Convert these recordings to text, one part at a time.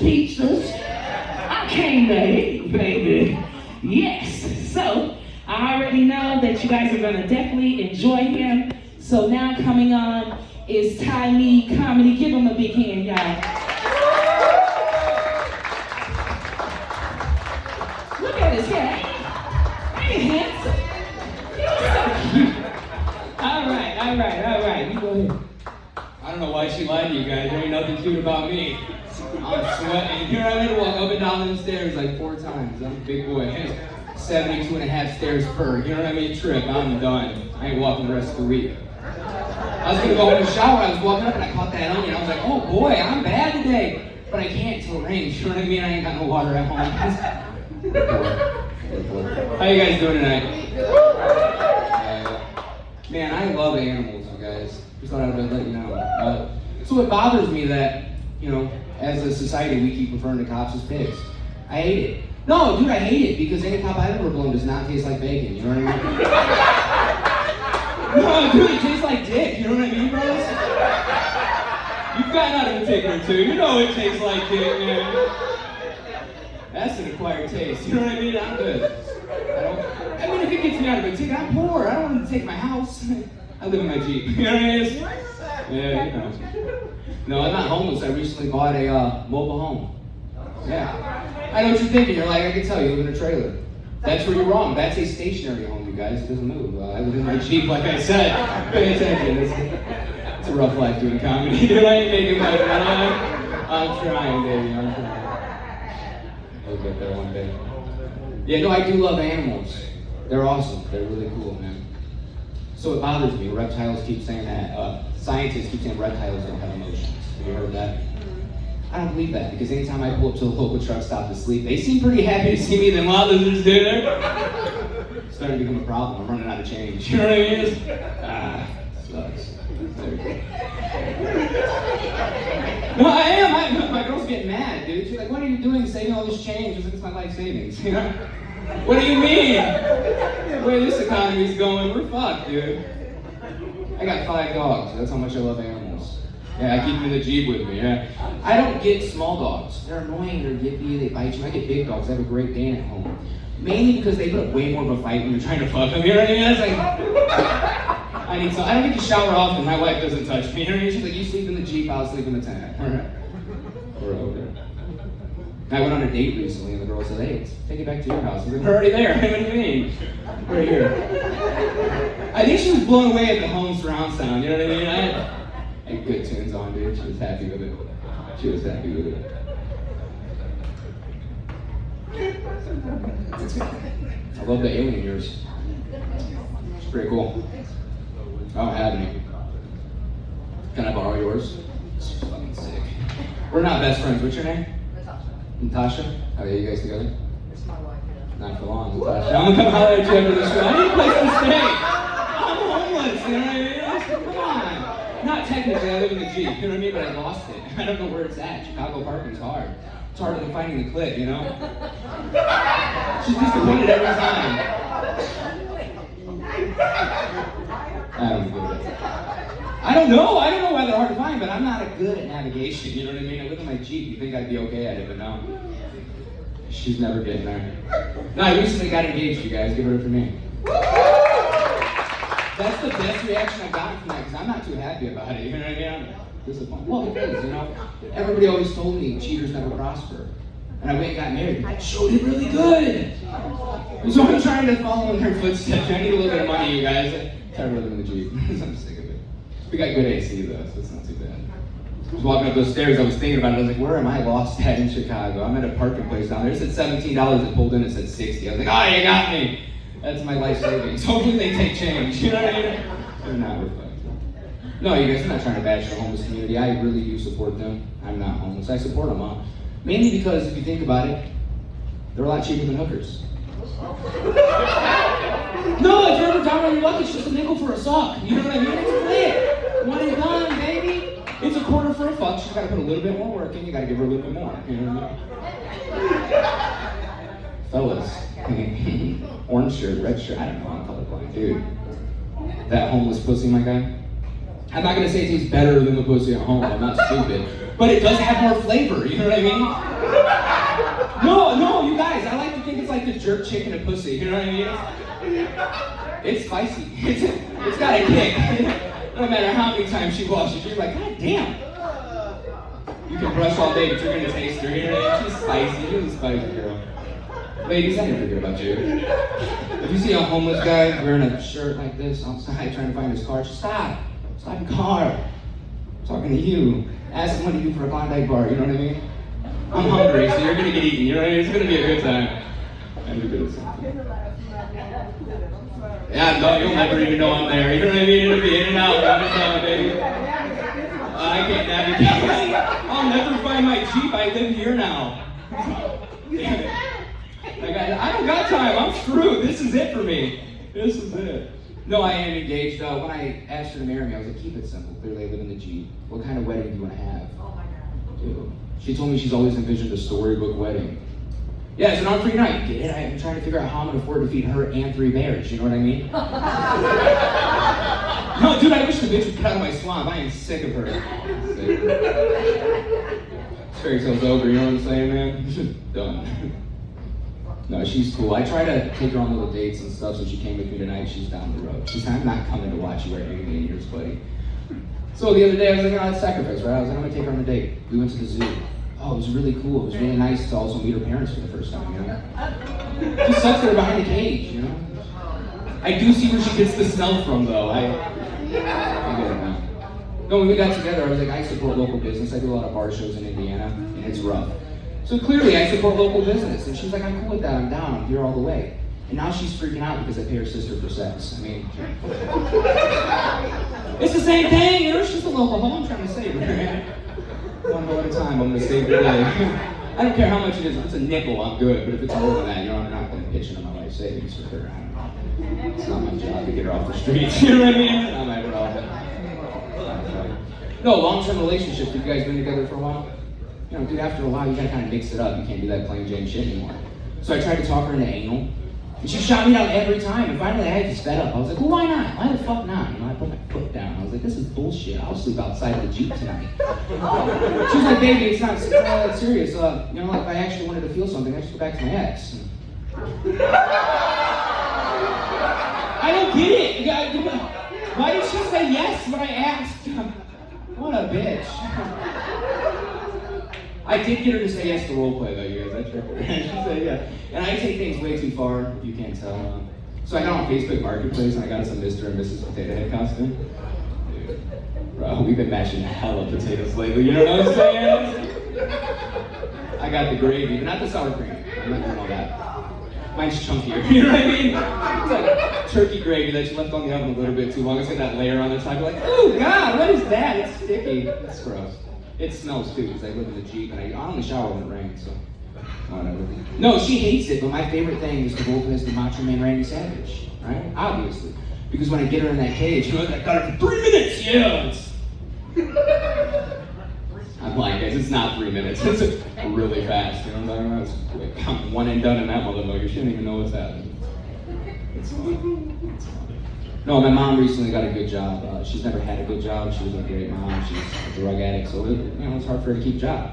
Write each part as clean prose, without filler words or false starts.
speechless. I came to eat, baby. Yes. So I already know that you guys are gonna definitely enjoy him. So now coming on is Mead Comedy. Give him a big hand, y'all. Look at his hair. Ain't he handsome? He's so cute. All right. You go ahead. I don't know why she lied to you guys. There ain't nothing cute about me. I'm sweating. Here I had to walk up and down them stairs like 4 times. I'm a big boy. 72 and a half stairs per. You know what I mean? Trip. I'm done. I ain't walking the rest of the week. I was gonna go in the shower. I was walking up and I caught that onion. I was like, oh boy, I'm bad today. But I can't till it rains. You know what I mean? I ain't got no water at home. How you guys doing tonight? Man, I love animals, you guys. Just thought I'd let you know. So it bothers me that, you know, as a society, we keep referring to cops as pigs. I hate it. No, dude, I hate it because any cop I've ever blown does not taste like bacon. You know what I mean? No, dude, it tastes like dick. You know what I mean, bros? You've gotten out of a tick or two. You know it tastes like dick, man. That's an acquired taste. You know what I mean? I'm good. I mean, if it gets me out of a ticket, I'm poor. I don't want to take my house. I live in my Jeep. You know what I mean? Yeah, you know. No, I'm not homeless. I recently bought a mobile home. Yeah. I know what you're thinking. You're like, I can tell you live in a trailer. That's where you're wrong. That's a stationary home, you guys. It doesn't move. I live in my Jeep, like I said. Pay attention. It's a rough life doing comedy. Dude, I ain't making much money. I'm trying, baby. I'm trying. We'll get there one day. Yeah, no, I do love animals. They're awesome. They're really cool, man. So it bothers me. Reptiles keep saying that. Scientists keep saying reptiles don't have emotions. Have you heard that? I don't believe that because anytime I pull up to the local truck stop to sleep, they seem pretty happy to see me than lizards do. It's starting to become a problem. I'm running out of change. You know what I mean? Sucks. No, I am. My girl's getting mad, dude. She's like, what are you doing saving all this change? She's like, it's my life savings. You know? What do you mean? The way this economy's going, we're fucked, dude. I got 5 dogs. That's how much I love animals. Yeah, I keep them in the Jeep with me, yeah. I don't get small dogs. They're annoying, they're yippy, they bite you. I get big dogs. I have a Great Dane at home. Mainly because they put up way more of a fight when you're trying to fuck them. You know what I mean? It's like, I don't get to shower often. My wife doesn't touch me. You know what I mean? She's like, you sleep in the Jeep, I'll sleep in the tent. We're over. I went on a date recently and the girl said, hey, let's take it back to your house. I was like, we're already there. What do you mean? We're here. I think she was blown away at the home surround sound. You know what I mean? I had good tunes on, dude. She was happy with it. I love the alien ears. It's pretty cool. I don't have any. Can I borrow yours? It's fucking sick. We're not best friends. What's your name? Natasha? Oh yeah, you guys together? It's my wife. Not for long, Natasha. I'm gonna come holler at you after this show. I need a place to stay. I'm homeless, you know what I mean? Come on. Not technically, I live in the Jeep, you know what I mean? But I lost it. I don't know where it's at. Chicago parking's hard. It's harder than finding the clip, you know? She's disappointed every time. I don't know why they're hard to find, but I'm not good at navigation, you know what I mean? I live in my Jeep, you think I'd be okay at it, but no. She's never getting there. No, I recently got engaged, you guys, give it up for me. That's the best reaction I've gotten from that, because I'm not too happy about it, you know what I mean? I'm disappointed. Well, it is, you know? Everybody always told me cheaters never prosper. And I went and got married, but that show did really good. So I'm trying to follow in her footsteps. I need a little bit of money, you guys. I'm tired of living in the Jeep. I'm sick of it. We got good AC though, so it's not too bad. I was walking up those stairs, I was thinking about it, I was like, where am I lost at in Chicago? I'm at a parking place down there. It said $17, it pulled in, it said $60. I was like, oh, you got me. That's my life savings. Hopefully they take change, you know what I mean? They're not reflecting. No, you guys, I'm not trying to bash the homeless community. I really do support them. I'm not homeless. I support them, huh? Mainly because if you think about it, they're a lot cheaper than hookers. No, if you're ever down on your luck, it's just a nickel for a sock. You know what I mean? It's lit. One and done, baby. It's a quarter for a fuck. She's got to put a little bit more work in. You got to give her a little bit more. You know what I mean? Fellas, orange shirt, red shirt. I don't know. I'm colorblind, dude. That homeless pussy, my guy. I'm not gonna say it tastes better than the pussy at home. I'm not stupid. but it does have more flavor, you know what I mean? No, you guys, I like to think it's like the jerk chicken and pussy, you know what I mean? It's spicy. It's got a kick. No matter how many times she washes, you're like, God damn. You can brush all day, but you're gonna taste her, you know what I mean? She's spicy, you're a spicy girl. Ladies, I never forget about you. If you see a homeless guy wearing a shirt like this outside trying to find his car, just stop. Stop your car. I'm talking to you. Ask him what to do for a Klondike bar, you know what I mean? I'm hungry, so you're gonna get eaten, you know what I mean? It's gonna be a good time. And a good time. Yeah, no, you'll never even know I'm there, you know what I mean? It'll be in and out, baby. I can't navigate. I'll never find my Jeep, I live here now. I don't got time. I'm screwed. This is it for me. This is it. No, I am engaged. When I asked her to marry me, I was like, keep it simple. Clearly, I live in the Jeep. What kind of wedding do you want to have? Oh my God. Dude. She told me she's always envisioned a storybook wedding. Yeah, it's an on-free night. Get it? I'm trying to figure out how I'm going to afford to feed her and 3 bears. You know what I mean? No, dude, I wish the bitch would get out of my swamp. I am sick of her. Sick of her. Fairy tale's over. You know what I'm saying, man? Done. No, she's cool. I try to take her on little dates and stuff, so she came with me tonight. She's down the road. She's I'm not coming to watch you wear 8 million years, buddy. So the other day, I was like, oh, it's sacrifice, right? I was like, I'm gonna take her on a date. We went to the zoo. Oh, it was really cool. It was really nice to also meet her parents for the first time, you know? It just sucks that they're behind the cage, you know? I do see where she gets the smell from, though. I get it now. No, when we got together, I was like, I support local business. I do a lot of bar shows in Indiana, and it's rough. So clearly, I support local business. And she's like, I'm cool with that. I'm down. I'm here all the way. And now she's freaking out because I pay her sister for sex. I mean, it's the same thing. You know, she's a local home. I'm trying to save her. One more at a time. I'm going to save her day. I don't care how much it is. If it's a nickel, I'm good. But if it's more than that, you know, I'm not going to pitch into my life savings for her. I don't know. It's not my job to get her off the streets. You know what I mean? It's not my problem. No, long-term relationship. You guys been together for a while? You know, dude, after a while, you gotta kind of mix it up. You can't do that plain Jane shit anymore. So I tried to talk her into anal, and she shot me down every time. And finally, I had to fed up. I was like, well, why not? Why the fuck not? You know, I put my foot down. I was like, this is bullshit. I'll sleep outside of the Jeep tonight. She was like, baby, it's not serious. You know, like, if I actually wanted to feel something, I just go back to my ex. I don't get it. Why did she say yes when I asked? What a bitch. I did get her to say yes to role play though, you guys. I tricked her. She said yeah. And I take things way too far, if you can't tell. So I got on Facebook Marketplace and I got us a Mr. and Mrs. Potato Head costume. Dude, bro, we've been mashing the hell of potatoes lately, you know what I'm saying? I got the gravy, but not the sour cream. I'm not doing all that. Mine's chunkier, you know what I mean? It's like turkey gravy that you left on the oven a little bit too long. It's got that layer on the top. You're like, oh God, what is that? It's sticky. It's gross. It smells too, because I live in the Jeep, and I only shower when it rains, so whatever. No, she hates it, but my favorite thing is to go up against the Macho Man Randy Savage, right? Obviously. Because when I get her in that cage, you know, I got her for 3 minutes, yes! I'm lying, guys, it's not 3 minutes. It's really fast, you know what I'm talking about? It's quick. I'm one and done in that motherfucker. She didn't even know what's happening. It's fun. It's fun. No, my mom recently got a good job. She's never had a good job. She was a great mom. She's a drug addict, so it's hard for her to keep a job.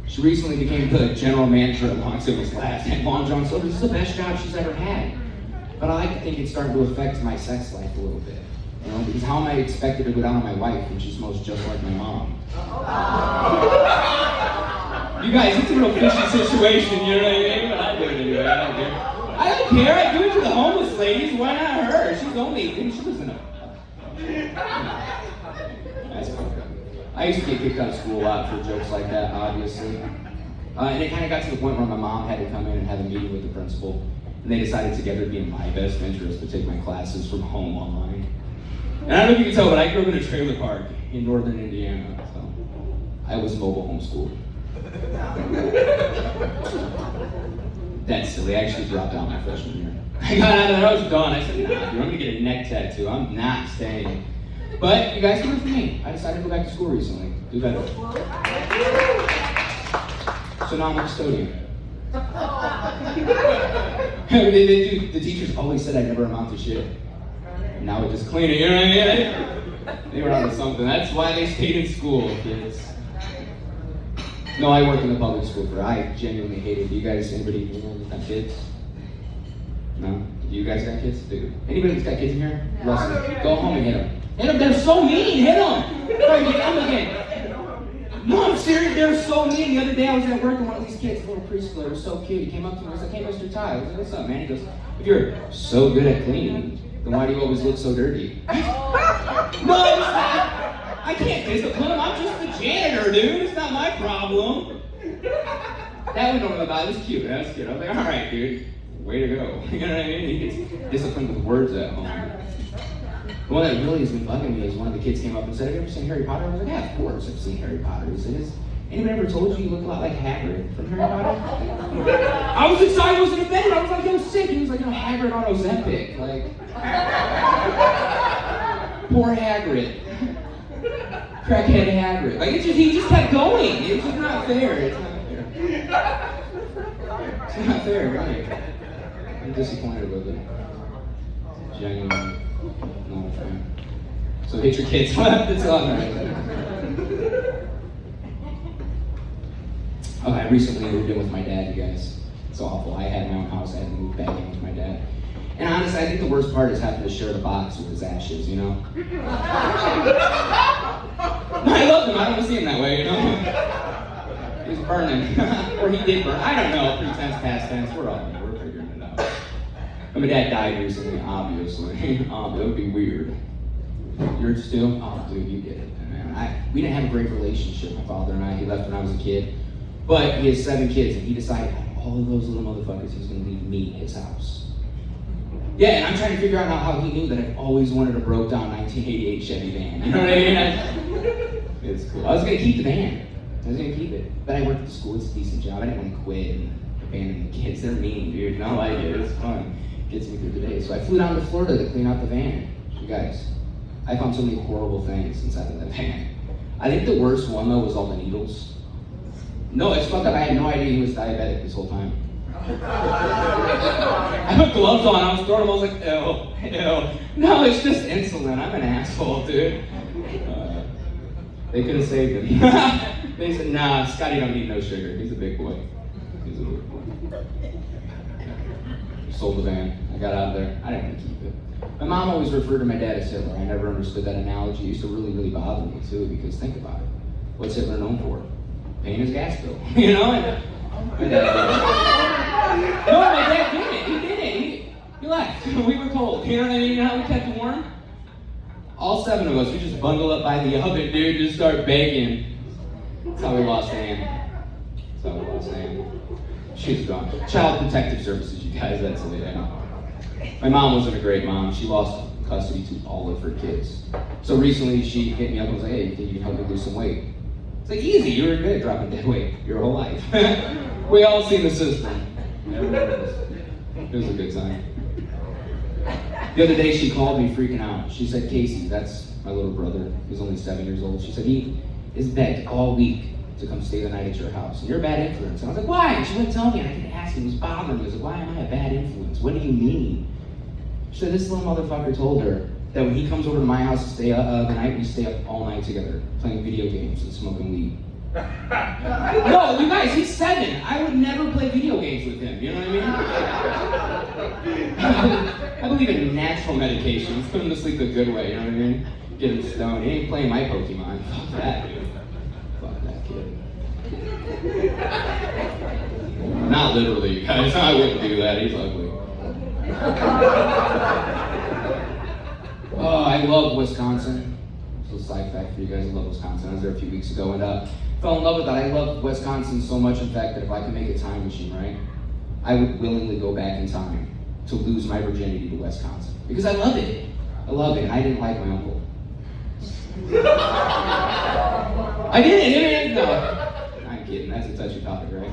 She recently became the general manager at Long Silver's Glass, and Long John Silver is the best job she's ever had. But I like to think it's starting to affect my sex life a little bit. You know, because how am I expected to go down on my wife when she smells just like my mom? You guys, it's a real fishy situation, you know what I mean? But I do it anyway. I don't care. I don't care. I do it to the homeless ladies. Why not her? She's only. She was in a. That's fucked up. I used to get kicked out of school a lot for jokes like that, obviously. And it kind of got to the point where my mom had to come in and have a meeting with the principal. And they decided together to be in my best interest to take my classes from home online. And I don't know if you can tell, but I grew up in a trailer park in northern Indiana. So I was mobile homeschooled. That's silly. I actually dropped out my freshman year. I got out of there, I was done. I said, nah, dude, I'm gonna get a neck tattoo. I'm not staying. But you guys can do it for me. I decided to go back to school recently. Do better. So now I'm a custodian. The teachers always said I never amount to shit. And now we just clean it, you know what I mean? They were onto something. That's why they stayed in school, kids. No, I work in the public school for. I genuinely hate it. Do you guys, anybody got kids? No? Do you guys got kids? Dude. Anybody that's got kids in here? No. Listen, go home and hit them. Hit them, they're so mean, hit them! Sorry, hit them again. No, I'm serious, they're so mean. The other day I was at work and one of these kids, a little preschooler, was so cute. He came up to me and was like, hey, Mr. Ty. I was like, what's up, man? He goes, if you're so good at cleaning, then why do you always look so dirty? No, it's not. I can't discipline him. I'm just the janitor, dude. It's not my problem. That went over the body. It was cute. That was cute. I was like, all right, dude. Way to go. You know what I mean? He gets disciplined with words at home. The one that really has been bugging me is one of the kids came up and said, have you ever seen Harry Potter? I was like, yeah, of course I've seen Harry Potter. He said, has anybody ever told you look a lot like Hagrid from Harry Potter? I was excited. I was in a bed. I was like, yo, sick. He was like, Hagrid on Ozempic. Like, poor Hagrid. Crackhead Hagrid. Like, he just kept going. It's just not fair. It's not fair. It's not fair, right? I'm disappointed with it. Genuinely. Not a fan. So hit your kids. It's on right. Oh, I recently moved in with my dad, you guys. It's awful. I had my own house. I had to move back in with my dad. And honestly, I think the worst part is having to share the box with his ashes, you know? I love him. I don't want to see him that way, you know? He's burning. Or he did burn. I don't know. Pretense, past tense. We're figuring it out. And my dad died recently, obviously. It would be weird. You're still? Oh, dude, you get it, man. We didn't have a great relationship, my father and I. He left when I was a kid. But he has 7 kids, and he decided all of those little motherfuckers, he was going to leave me his house. Yeah, and I'm trying to figure out how he knew that I've always wanted a broke down 1988 Chevy van. You know what I mean? It's cool. I was going to keep the van. I was going to keep it. But I worked at the school. It's a decent job. I didn't want to quit and abandon the kids. They're mean, dude. And I like it. It's fun. Gets me through the day. So I flew down to Florida to clean out the van. You guys, I found so many horrible things inside of that van. I think the worst one, though, was all the needles. No, it's fucked up. I had no idea he was diabetic this whole time. I put gloves on, I was throwing them, I was like, ew. No, it's just insulin. I'm an asshole, dude. They could have saved him. They said, nah, Scotty don't need no sugar. He's a big boy. He's a big boy. Sold the van. I got out of there. I didn't want to keep it. My mom always referred to my dad as Hitler. I never understood that analogy. It used to really, really bother me, too, because think about it. What's Hitler known for? Paying his gas bill. You know? And my dad no, my dad did it. He did it. He left. We were cold. You know what I mean? You know how we kept it warm? All 7 of us, we just bundled up by the oven, dude, just start baking. That's how we lost Ann. That's how we lost Ann. She's gone. Child Protective Services, you guys, that's it. Yeah. My mom wasn't a great mom. She lost custody to all of her kids. So recently she hit me up and was like, hey, you think you can help me lose some weight? It's like, easy, you were good at dropping dead weight your whole life. We all seen the system. It was a good time. The other day she called me freaking out. She said, Casey, that's my little brother. He's only 7 years old. She said, he is begged all week to come stay the night at your house. And you're a bad influence. And I was like, why? And she wouldn't tell me. And I didn't ask. It was bothering me. I was like, why am I a bad influence? What do you mean? She said, this little motherfucker told her that when he comes over to my house to stay the night, we stay up all night together, playing video games and smoking weed. No, you guys, he's 7. I would never play video games with him, you know what I mean? I believe in natural medications, put him to sleep the good way, you know what I mean? Get him stoned. He ain't playing my Pokemon. Fuck that, dude. Fuck that kid. Not literally, you guys. I wouldn't do that. He's ugly. Oh, I love Wisconsin. So side fact for you guys, I love Wisconsin. I was there a few weeks ago and fell in love with that. I love Wisconsin so much, in fact, that if I could make a time machine, right, I would willingly go back in time to lose my virginity to Wisconsin. Because I love it. I love it. And I didn't like my uncle. I didn't. No. I'm kidding. That's a touchy topic, right?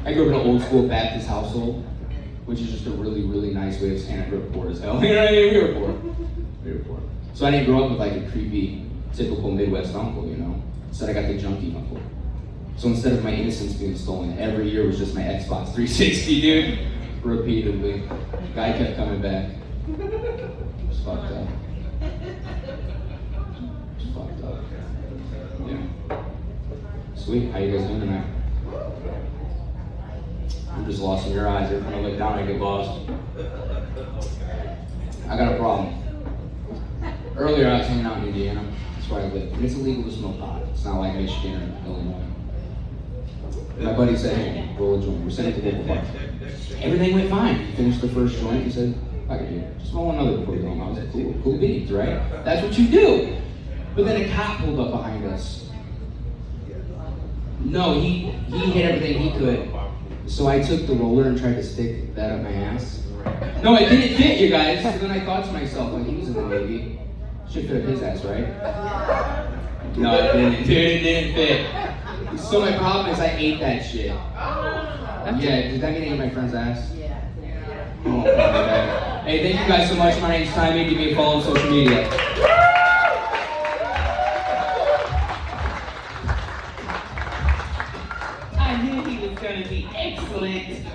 I grew up in an old school Baptist household, which is just a really, really nice way of saying I grew up poor as hell. You know what I mean? We were poor. So I didn't grow up with like a creepy, typical Midwest uncle, you know? Instead I got the junkie uncle. So instead of my innocence being stolen, every year was just my Xbox 360, dude. Repeatedly. Guy kept coming back. It's fucked up. It's fucked up. Yeah. Sweet. How you guys doing tonight? I'm just lost in your eyes. Every time I look down, I get lost. I got a problem. Earlier, I was hanging out in Indiana. That's where I live. And it's illegal to smoke pot. It's not like Michigan or Illinois. My buddy said, hey, roll a joint. We're sitting at the local park. Everything went fine. He finished the first joint. He said, I could do it. Just roll another before we go home. I was like, cool beans, right? That's what you do. But then a cop pulled up behind us. No, he hit everything he could. So I took the roller and tried to stick that up my ass. No, it didn't fit, you guys. So then I thought to myself, like, he was in the Navy. Should fit up his ass, right? No, it didn't. Dude, it didn't fit. So my problem is I ate that shit. Yeah, did that get any of my friend's ass? Yeah. Oh, okay. Hey, thank you guys so much. My name's Timmy. Give me a follow on social media. I knew he was going to be excellent.